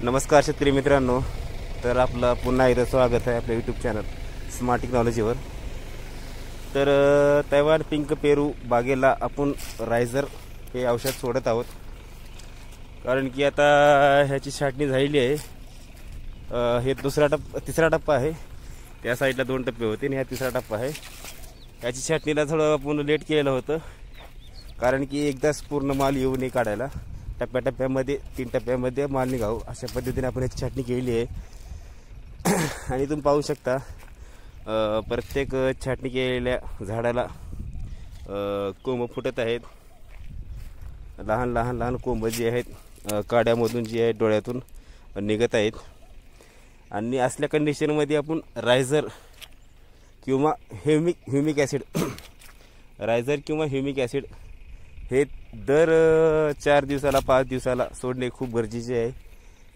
नमस्कार शेतकरी मित्रांनो, तर आपलं पुन्हा एकदा स्वागत आहे आपल्या यूट्यूब चॅनल स्मार्ट टेक्नॉलॉजीवर। तर तैवान पिंक पेरू बागेला आपण रायझर हे औषध सोडत आहोत, कारण की आता ह्याची छाटणी झालेली आहे। हे तिसरा टप्पा आहे। त्या साईडला 2 टप्पे होते आणि हा तिसरा टप्पा आहे। याची छाटणीला थोडं आपण लेट केलेलं होतं, कारण की एकदाच पूर्ण माल येऊ नये काढायला। टप्प्याटप्प्यामध्ये 3 टप्प्यामध्ये माल निघावं अशा पद्धतीने आपण याची छाटणी केलेली आहे। आणि तुम्ही पाहू शकता प्रत्येक छाटणी केलेल्या झाडाला कोंब फुटत आहेत। लहान लहान लहान कोंब जे आहेत काड्यामधून जे आहेत डोळ्यातून निघत आहेत। आणि असल्या कंडिशनमध्ये आपण रायझर किंवा ह्युमिक ॲसिड रायझर किंवा ह्युमिक ॲसिड हे दर 4 दिवसाला 5 दिवसाला सोडणे खूप गरजेचे आहे।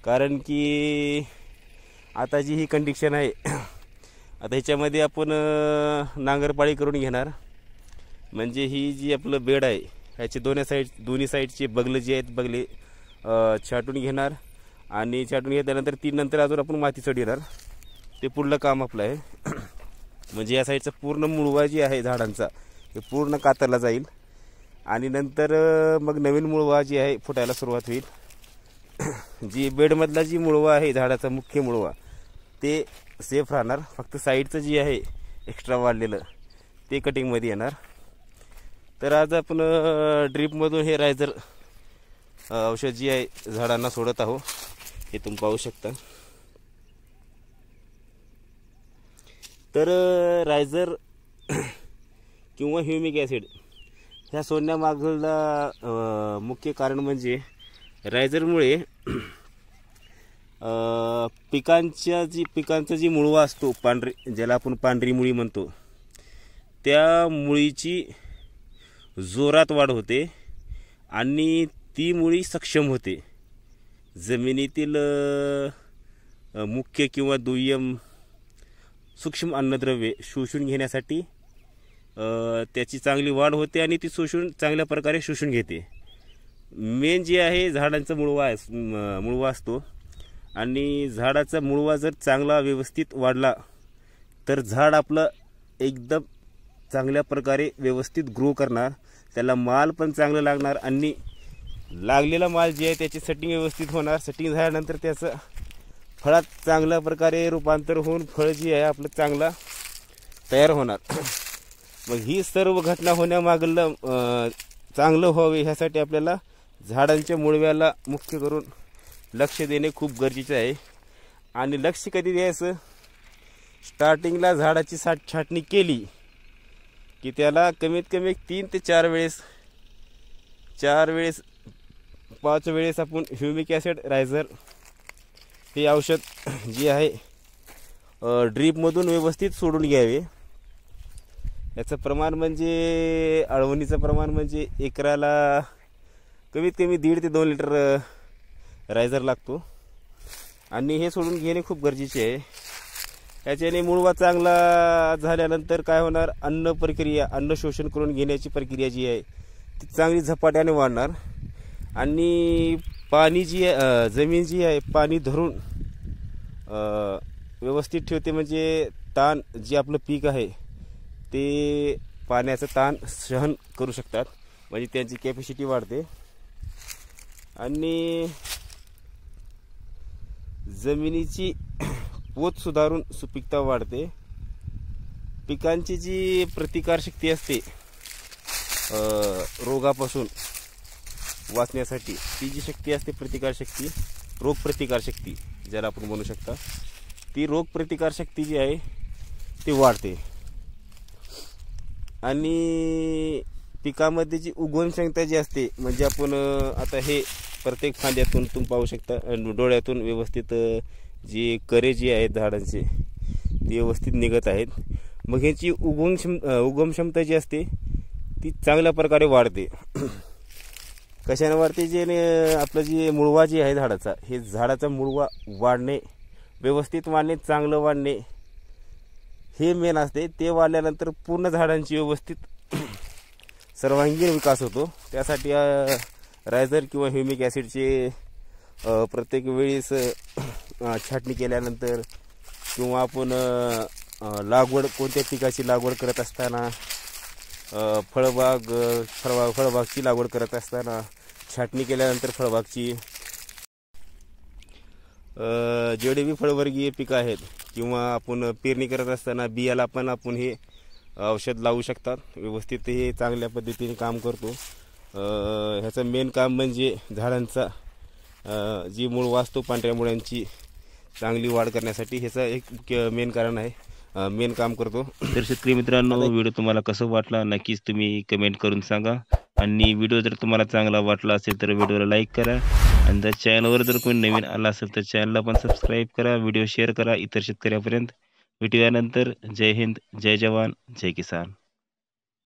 कारण की आता जी ही कंडिशन आहे, आता ह्याच्यामध्ये आपण नांगरपाळी करून घेणार। म्हणजे ही जी आपलं बेड आहे ह्याचे दोन्ही साईडचे बगले जे आहेत बगले छाटून घेणार। आणि छाटून घेतल्यानंतर 3 नंतर अजून आपण माती चढवणार। ते पुढलं काम आपलं आहे। म्हणजे या साईडचा पूर्ण मुळवा जी आहे झाडांचा हे पूर्ण कातरला जाईल आणि नंतर मग नवीन मुळवा जी आहे फुटायला सुरुवात होईल। जी बेडमधला जी मुळवा आहे झाडाचा मुख्य मुळवा ते सेफ राहणार, फक्त साईडचं जी आहे एक्स्ट्रा वाढलेलं ते कटिंगमध्ये येणार। तर आज आपण ड्रीपमधून हे रायझर औषध जी आहे झाडांना सोडत आहोत, हे तुम्ही पाहू शकता। तर रायझर किंवा ह्युमिक ॲसिड ह्या सोडण्यामागला मुख्य कारण म्हणजे रायझरमुळे पिकांचा जी मुळवा असतो पांढरी, ज्याला आपण पांढरी मुळी म्हणतो, त्या मुळीची जोरात वाढ होते आणि ती मुळी सक्षम होते। जमिनीतील मुख्य किंवा दुय्यम सूक्ष्म अन्नद्रव्ये शोषून घेण्यासाठी त्याची चांगली वाढ होते आणि ती चांगल्या प्रकारे शोषून घेते। मेन जे आहे झाडांचा मुळवा असतो आणि झाडाचा मुळवा जर चांगला व्यवस्थित वाढला तर झाड आपलं एकदम चांगल्या प्रकारे व्यवस्थित ग्रो करणार, त्याला माल पण चांगलं लागणार आणि लागलेला माल जे आहे त्याची सेटिंग व्यवस्थित होणार। सेटिंग झाल्यानंतर त्याचं फळात चांगल्या प्रकारे रूपांतर होऊन फळ जे आहे आपलं चांगला तयार होणार। मग ही सर्व घटना होण्यामागलं चांगलं व्हावे ह्यासाठी आपल्याला झाडांच्या मुळव्याला मुख्य करून लक्ष देणे खूप गरजेचे आहे। आणि लक्ष कधी द्यायचं, स्टार्टिंगला झाडाची छाटणी केली की त्याला कमीत कमी 3 ते 4 वेळेस 5 वेळेस आपण ह्युमिक ॲसिड रायझर हे औषध जे आहे ड्रीपमधून व्यवस्थित सोडून घ्यावे। याचं प्रमाण म्हणजे आळवणीचं प्रमाण म्हणजे एकराला कमीत कमी 1.5 ते 2 लिटर रायझर लागतो आणि हे सोडून घेणे खूप गरजेचे आहे। याच्याने मुळवा चांगला झाल्यानंतर काय होणार, अन्न शोषण करून घेण्याची प्रक्रिया जी आहे ती चांगली झपाट्याने वाढणार आणि पाणी जी आहे जमीन जी आहे पाणी धरून व्यवस्थित ठेवते। म्हणजे ताण जे आपलं पीक आहे ते पाण्याचं ताण सहन करू शकतात, म्हणजे त्यांची कॅपॅसिटी वाढते आणि जमिनीची पोत सुधारून सुपीकता वाढते। पिकांची जी प्रतिकारशक्ती असते रोगापासून वाचण्यासाठी, ती जी शक्ती असते प्रतिकारशक्ती, रोगप्रतिकारशक्ती ज्याला आपण म्हणू शकता, ती रोगप्रतिकारशक्ती जी आहे ती वाढते। आणि पिकामध्ये जी उगवण क्षमता जी असते, म्हणजे आपण आता हे प्रत्येक फांद्यातून तुम्ही पाहू शकता डोळ्यातून व्यवस्थित जी करे जी आहेत झाडांचे ती व्यवस्थित निघत आहेत। मग ह्याची उगम क्षमता जी असते ती चांगल्या प्रकारे वाढते। कशाने वाढते, जे आपलं जे मुळवा जे आहे झाडाचा, हे झाडाचा मुळवा वाढणे, व्यवस्थित वाढणे, चांगलं वाढणे हे मेन असते। ते वाढल्यानंतर पूर्ण झाडांची व्यवस्थित सर्वांगीण विकास होतो। त्यासाठी रायझर किंवा ह्युमिक ॲसिडचे प्रत्येक वेळेस छाटणी केल्यानंतर किंवा आपण लागवड कोणत्या पिकाची लागवड करत असताना फळबागची लागवड करत असताना छाटणी केल्यानंतर फळबागची जेवढे बी फळवर्गीय पिकं आहेत किंवा आपण पेरणी करत असताना बियाला पण आपण हे औषध लावू शकतात. व्यवस्थित हे चांगल्या पद्धतीने काम करतो. ह्याचं मेन काम म्हणजे झाडांचा जी मूळ वास्तू पांढऱ्या मुळांची चांगली वाढ करण्यासाठी ह्याचं एक मेन कारण आहे, मेन काम करतो. तर शेतकरी मित्रांनो, व्हिडिओ तुम्हाला कसं वाटला नक्कीच तुम्ही कमेंट करून सांगा. आणि व्हिडिओ जर तुम्हाला चांगला वाटला असेल तर व्हिडिओला लाईक करा. आणि जर चॅनलवर जर कोणी नवीन आला असेल तर चॅनलला पण सबस्क्राईब करा, व्हिडिओ शेअर करा इतर शेतकऱ्यापर्यंत. भेटूयानंतर. जय हिंद, जय जवान, जय किसान.